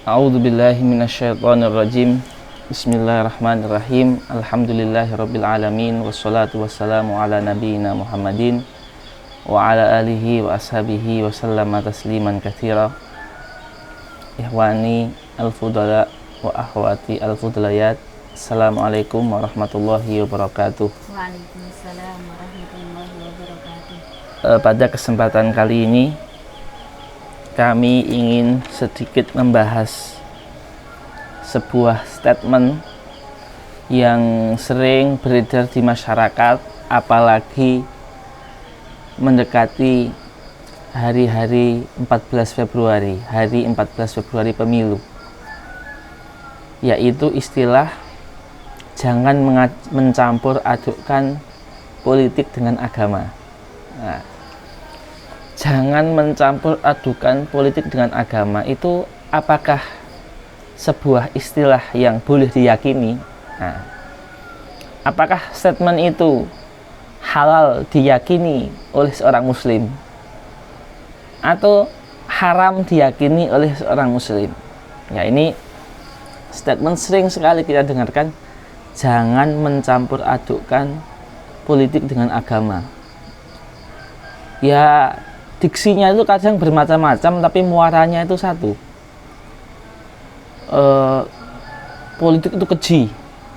A'udzubillahi minasyaitonirrajim. Bismillahirrahmanirrahim. Alhamdulillahirabbil alamin wassalatu wassalamu ala nabiyyina Muhammadin wa ala alihi wa ashabihi wa sallama tasliman katsira. Ihwani al-fudala wa akhwati al-fudalayat. Assalamualaikum warahmatullahi wabarakatuh. Waalaikumsalam warahmatullahi wabarakatuh. Pada kesempatan kali ini kami ingin sedikit membahas sebuah statement yang sering beredar di masyarakat, apalagi mendekati hari-hari 14 Februari, hari 14 Februari pemilu, yaitu istilah jangan mencampur adukkan politik dengan agama. Nah, jangan mencampur adukan politik dengan agama itu apakah sebuah istilah yang boleh diyakini? Nah, apakah statement itu halal diyakini oleh seorang muslim atau haram diyakini oleh seorang muslim? Ya, ini statement sering sekali kita dengarkan, jangan mencampur adukkan politik dengan agama. Ya, diksinya itu kadang bermacam-macam, tapi muaranya itu satu. Politik itu keji,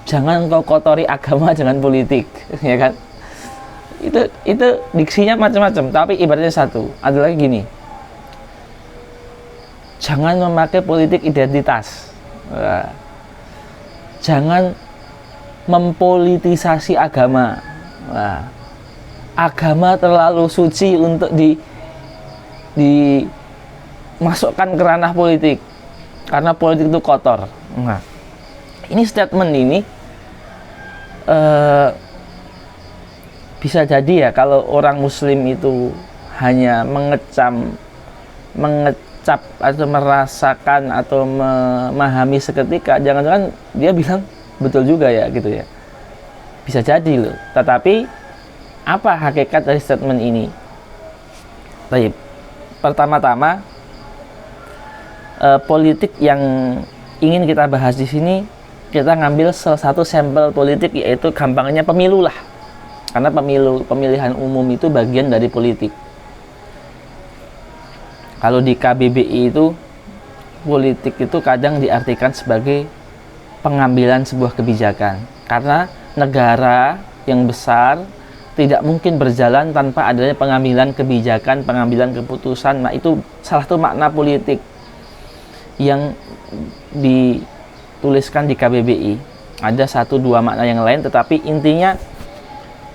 jangan engkau kotori agama dengan politik, ya kan? Itu diksinya macam-macam, tapi ibaratnya satu. Ada lagi gini, jangan memakai politik identitas. Jangan mempolitisasi agama. Agama terlalu suci untuk dimasukkan ke ranah politik, karena politik itu kotor. Nah, ini statement ini bisa jadi ya, kalau orang muslim itu hanya mengecap atau merasakan atau memahami seketika, jangan-jangan dia bilang betul juga ya, gitu ya, bisa jadi loh. Tetapi apa hakikat dari statement ini? Baik, pertama-tama politik yang ingin kita bahas di sini, kita ngambil salah satu sampel politik, yaitu gampangnya pemilu lah, karena pemilihan umum itu bagian dari politik. Kalau di KBBI itu, politik itu kadang diartikan sebagai pengambilan sebuah kebijakan, karena negara yang besar tidak mungkin berjalan tanpa adanya pengambilan kebijakan, pengambilan keputusan. Nah, itu salah satu makna politik yang dituliskan di KBBI. Ada 1-2 makna yang lain, tetapi intinya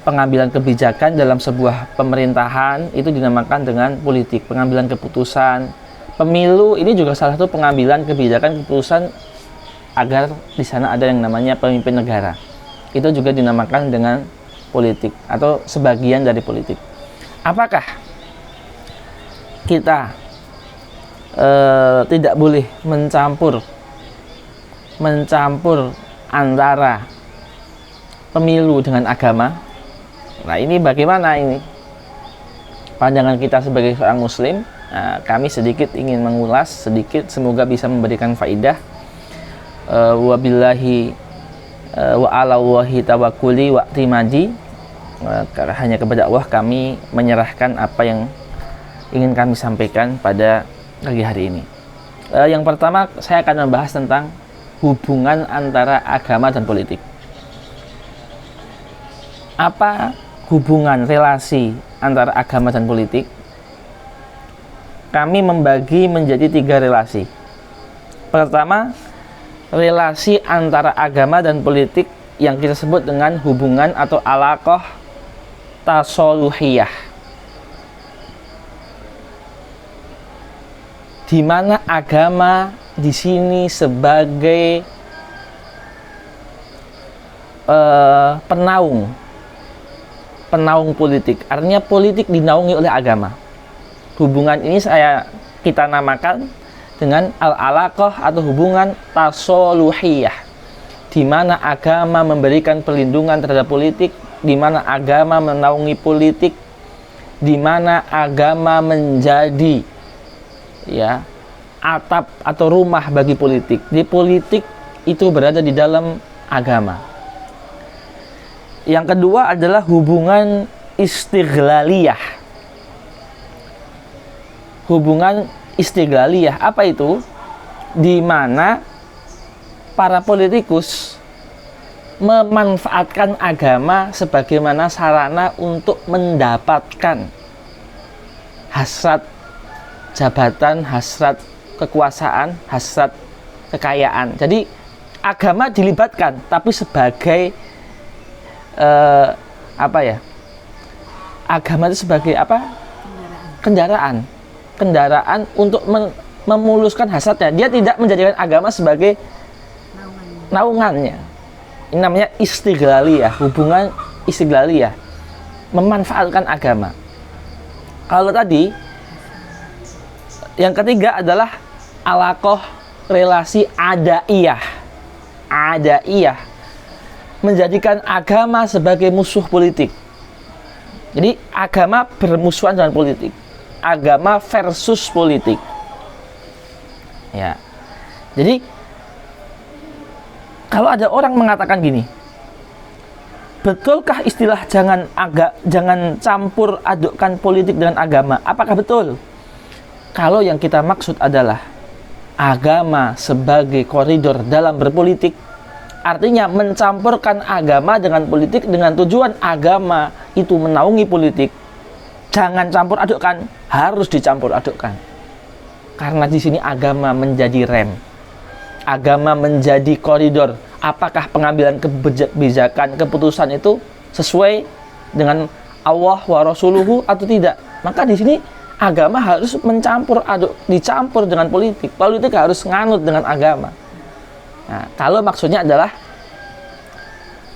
pengambilan kebijakan dalam sebuah pemerintahan itu dinamakan dengan politik, pengambilan keputusan. Pemilu ini juga salah satu pengambilan kebijakan, keputusan agar di sana ada yang namanya pemimpin negara. Itu juga dinamakan dengan politik atau sebagian dari politik. Apakah kita tidak boleh mencampur antara pemilu dengan agama? Nah, ini bagaimana ini pandangan kita sebagai seorang muslim? Nah, kami sedikit ingin mengulas sedikit, semoga bisa memberikan faidah. Wabillahi wa ala wahi tawakkuli wa timadi. Hanya kepada Allah kami menyerahkan apa yang ingin kami sampaikan pada pagi hari ini. Yang pertama, saya akan membahas tentang hubungan antara agama dan politik. Apa hubungan relasi antara agama dan politik? Kami membagi menjadi 3 relasi. Pertama, relasi antara agama dan politik yang kita sebut dengan hubungan atau alaqah tasoluhiyah, di mana agama di sini sebagai penaung politik. Artinya politik dinaungi oleh agama. Hubungan ini kita namakan dengan al-alaqah atau hubungan tasoluhiyah, di mana agama memberikan perlindungan terhadap politik, di mana agama menaungi politik, di mana agama menjadi atap atau rumah bagi politik. Di politik itu berada di dalam agama. Yang kedua adalah hubungan istiglaliyah. Hubungan istiglaliyah, apa itu? Di mana para politikus memanfaatkan agama sebagaimana sarana untuk mendapatkan hasrat jabatan, hasrat kekuasaan, hasrat kekayaan. Jadi agama dilibatkan, tapi sebagai agama itu sebagai apa? Kendaraan untuk memuluskan hasratnya. Dia tidak menjadikan agama sebagai naungannya. Ini namanya istiglaliyah, hubungan istiglaliyah, memanfaatkan agama. Kalau tadi yang ketiga adalah alaqoh, relasi adaiyah. Adaiyah, menjadikan agama sebagai musuh politik. Jadi agama bermusuhan dengan politik. Agama versus politik. Ya. Jadi kalau ada orang mengatakan gini, betulkah istilah jangan campur adukkan politik dengan agama? Apakah betul? Kalau yang kita maksud adalah agama sebagai koridor dalam berpolitik, artinya mencampurkan agama dengan politik dengan tujuan agama itu menaungi politik, jangan campur adukkan, harus dicampur adukkan. Karena di sini agama menjadi rem. Agama menjadi koridor. Apakah pengambilan kebijakan, keputusan itu sesuai dengan Allah wa Rasuluhu atau tidak? Maka di sini agama harus dicampur dengan politik. Politik harus nganut dengan agama. Nah, kalau maksudnya adalah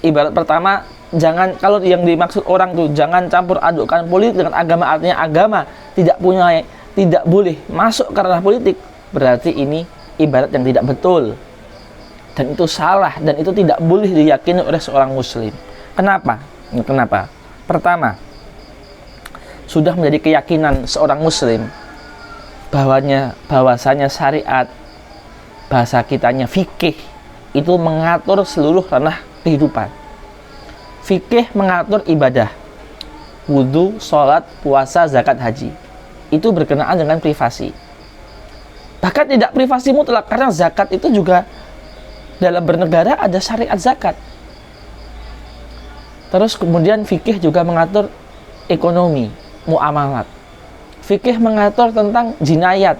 ibarat pertama, kalau yang dimaksud orang tuh jangan campur adukkan politik dengan agama, artinya agama tidak boleh masuk ke ranah politik. Berarti ini ibarat yang tidak betul, dan itu salah, dan itu tidak boleh diyakini oleh seorang muslim. Kenapa? Pertama, sudah menjadi keyakinan seorang muslim bahwasanya syariat, bahasa kitanya fikih, itu mengatur seluruh ranah kehidupan. Fikih mengatur ibadah, wudu, sholat, puasa, zakat, haji. Itu berkenaan dengan privasi. Bahkan tidak privasi mutlak, karena zakat itu juga dalam bernegara ada syariat zakat. Terus kemudian fikih juga mengatur ekonomi, muamalat. Fikih mengatur tentang jinayat,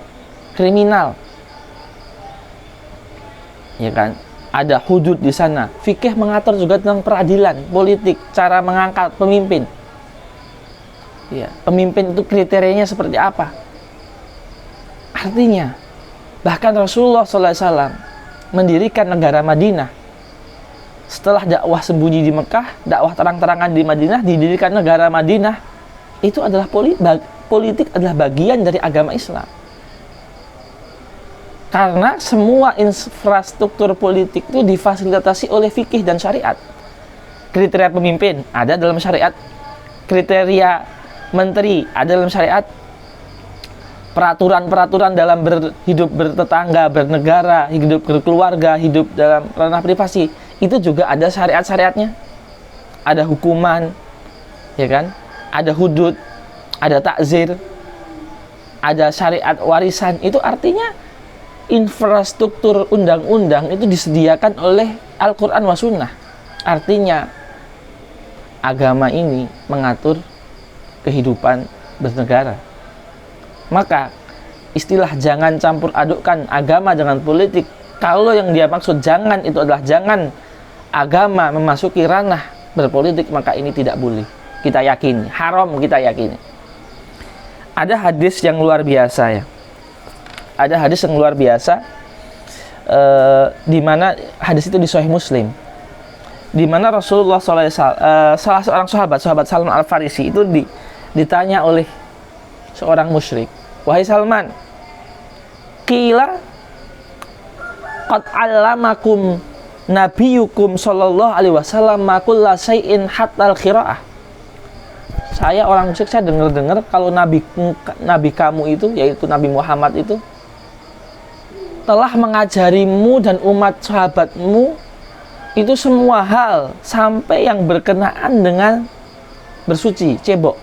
kriminal. Ya kan? Ada hudud di sana. Fikih mengatur juga tentang peradilan, politik, cara mengangkat pemimpin. Ya, pemimpin itu kriterianya seperti apa? Artinya, bahkan Rasulullah SAW mendirikan negara Madinah. Setelah dakwah sembunyi di Mekah, dakwah terang-terangan di Madinah, didirikan negara Madinah. Itu adalah politik adalah bagian dari agama Islam. Karena semua infrastruktur politik itu difasilitasi oleh fikih dan syariat. Kriteria pemimpin ada dalam syariat. Kriteria menteri ada dalam syariat. Peraturan-peraturan dalam hidup bertetangga, bernegara, hidup berkeluarga, hidup dalam ranah privasi, itu juga ada syariat-syariatnya. Ada hukuman, ya kan? Ada hudud, ada takzir, ada syariat warisan. Itu artinya infrastruktur undang-undang itu disediakan oleh Al-Quran wa Sunnah. Artinya agama ini mengatur kehidupan bernegara. Maka istilah jangan campur adukkan agama dengan politik, kalau yang dia maksud jangan itu adalah jangan agama memasuki ranah berpolitik, maka ini tidak boleh. Kita yakini, haram kita yakini. Ada hadis yang luar biasa ya. Ada hadis yang luar biasa, di mana hadis itu di Sahih Muslim, di mana Rasulullah SAW, salah seorang sahabat Salman Al-Farisi itu ditanya oleh seorang musyrik, wahai Salman, qila qad allamakum nabiyukum sallallahu alaihi wasallam ma kulla syai'in hatta al-qiraah. Saya orang musyrik, saya dengar kalau nabi kamu itu, yaitu Nabi Muhammad itu telah mengajarimu dan umat sahabatmu itu semua hal sampai yang berkenaan dengan bersuci, cebok,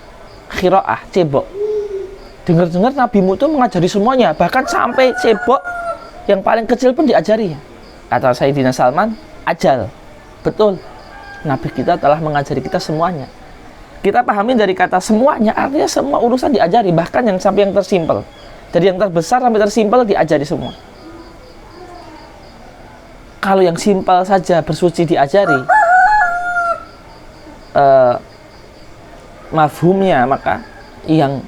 khiroah, cebok. Dengar-dengar nabimu itu mengajari semuanya, bahkan sampai cebok yang paling kecil pun diajari. Kata Sayyidina Salman, ajal, betul, Nabi kita telah mengajari kita semuanya. Kita pahami dari kata semuanya, artinya semua urusan diajari, bahkan yang sampai yang tersimpel. Dari yang terbesar sampai tersimpel diajari semua. Kalau yang simpel saja bersuci diajari, mafhumnya maka yang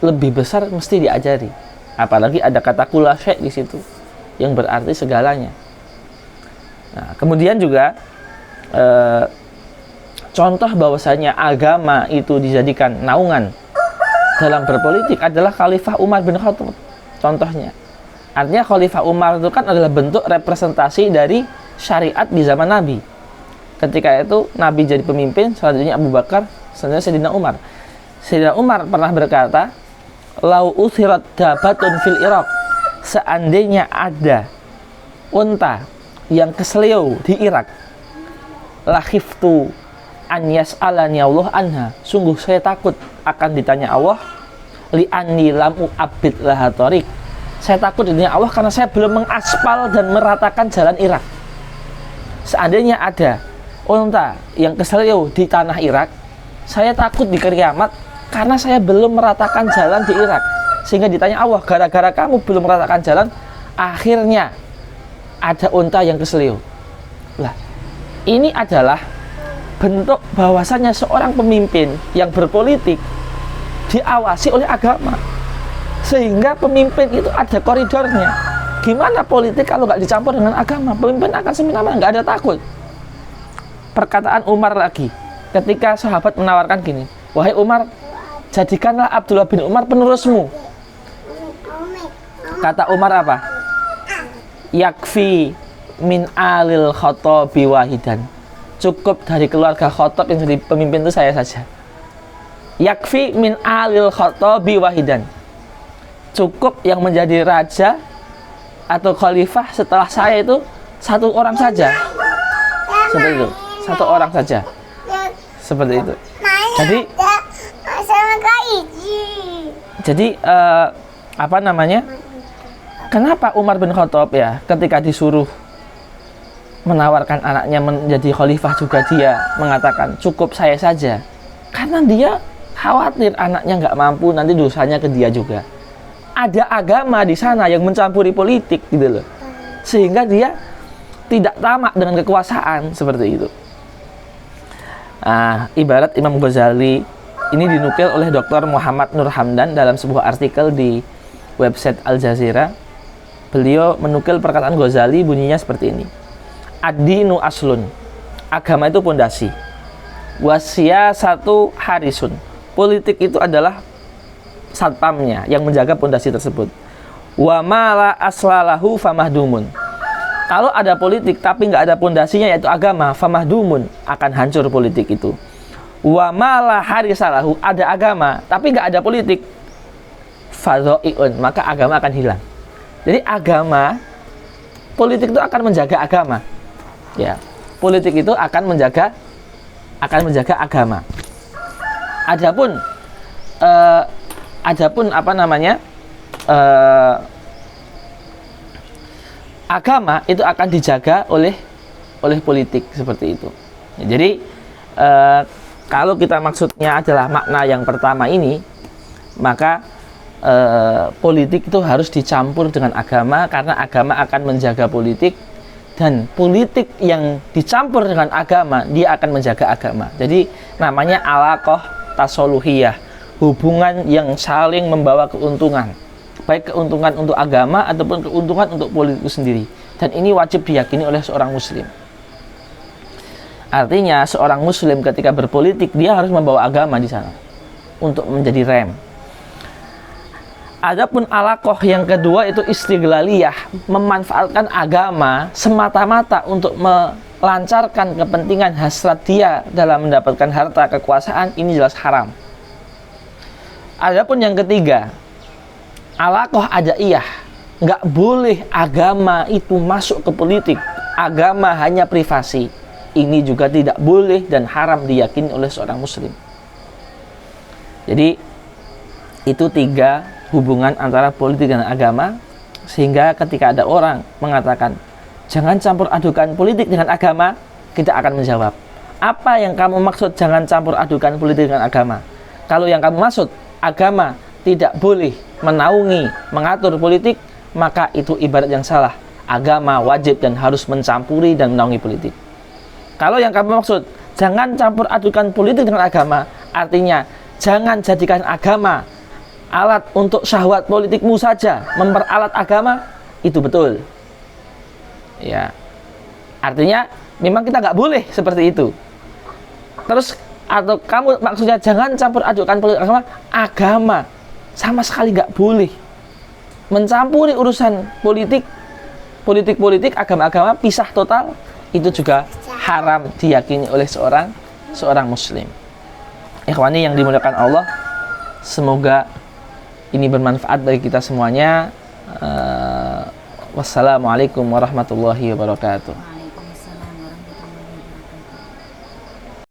lebih besar mesti diajari. Apalagi ada kata kula syai' di situ yang berarti segalanya. Nah, kemudian juga contoh bahwasanya agama itu dijadikan naungan dalam berpolitik adalah Khalifah Umar bin Khattab. Contohnya, artinya Khalifah Umar itu kan adalah bentuk representasi dari syariat di zaman Nabi. Ketika itu Nabi jadi pemimpin, selanjutnya Abu Bakar, selanjutnya Sayyidina Umar. Sayyidina Umar pernah berkata, "Lau uthirat dabatun fil Iraq." Seandainya ada unta yang kesleo di Irak, la khiftu an yas'alani Allah anha. Sungguh saya takut akan ditanya Allah, li anni lam u'abbid laha tariq. Saya takut ditanya Allah karena saya belum mengaspal dan meratakan jalan Irak. Seandainya ada unta yang kesleo di tanah Irak, saya takut di kiamat karena saya belum meratakan jalan di Irak. Sehingga ditanya Allah, gara-gara kamu belum meratakan jalan, akhirnya ada unta yang kesleo. Lah, ini adalah bentuk bahwasanya seorang pemimpin yang berpolitik diawasi oleh agama. Sehingga pemimpin itu ada koridornya. Gimana politik kalau nggak dicampur dengan agama? Pemimpin akan semena-mena, nggak ada takut. Perkataan Umar lagi, ketika sahabat menawarkan gini, wahai Umar, jadikanlah Abdullah bin Umar penerusmu. Kata Umar apa? Yakfi min alil khotobi wahidan. Cukup dari keluarga Khattab yang jadi pemimpin itu saya saja. Yakfi min alil khotobi wahidan. Cukup yang menjadi raja atau khalifah setelah saya itu satu orang saja. Seperti itu, satu orang saja. Seperti itu. Jadi apa namanya? Kenapa Umar bin Khattab ya ketika disuruh menawarkan anaknya menjadi khalifah juga dia mengatakan cukup saya saja? Karena dia khawatir anaknya nggak mampu, nanti dosanya ke dia juga. Ada agama di sana yang mencampuri politik gitu loh, sehingga dia tidak tamak dengan kekuasaan seperti itu. Ibarat Imam Ghazali ini dinukil oleh Dr. Muhammad Nur Hamdan dalam sebuah artikel di website Al Jazeera. Beliau menukil perkataan Ghazali, bunyinya seperti ini: ad-dinu aslun, agama itu pondasi, wasiyasatu harisun, politik itu adalah satpamnya yang menjaga pondasi tersebut. Wa ma la aslalahu famahdumun. Kalau ada politik tapi nggak ada pondasinya yaitu agama, famahdumun, akan hancur politik itu. Wa ma la harisalahu, ada agama tapi nggak ada politik, fadhoiun, maka agama akan hilang. Jadi agama, politik itu akan menjaga agama. Ya, politik itu akan menjaga agama. Adapun apa namanya, agama itu akan dijaga oleh politik seperti itu. Ya, jadi kalau kita maksudnya adalah makna yang pertama ini, maka politik itu harus dicampur dengan agama karena agama akan menjaga politik, dan politik yang dicampur dengan agama dia akan menjaga agama. Jadi namanya alaqah tasoluhiyah, hubungan yang saling membawa keuntungan, baik keuntungan untuk agama ataupun keuntungan untuk politik sendiri. Dan ini wajib diyakini oleh seorang muslim. Artinya seorang muslim ketika berpolitik dia harus membawa agama di sana untuk menjadi rem. Adapun alaqah yang kedua itu istiglaliyah, memanfaatkan agama semata-mata untuk melancarkan kepentingan hasrat dia dalam mendapatkan harta kekuasaan, ini jelas haram. Adapun yang ketiga, alaqah ajaiyah, nggak boleh agama itu masuk ke politik. Agama hanya privasi. Ini juga tidak boleh dan haram diyakini oleh seorang muslim. Jadi itu 3 hubungan antara politik dan agama, sehingga ketika ada orang mengatakan jangan campur adukan politik dengan agama, kita akan menjawab, apa yang kamu maksud jangan campur adukan politik dengan agama? Kalau yang kamu maksud agama tidak boleh menaungi, mengatur politik, maka itu ibarat yang salah. Agama wajib dan harus mencampuri dan menaungi politik. Kalau yang kamu maksud jangan campur adukan politik dengan agama, artinya jangan jadikan agama alat untuk syahwat politikmu saja, memperalat agama, itu betul. Ya, artinya memang kita nggak boleh seperti itu. Terus atau kamu maksudnya jangan campur adukan politik agama sama sekali nggak boleh mencampuri urusan politik, agama-agama, pisah total, itu juga haram diyakini oleh seorang muslim. Ikhwani yang dimuliakan Allah, semoga ini bermanfaat bagi kita semuanya. Wassalamualaikum warahmatullahi wabarakatuh.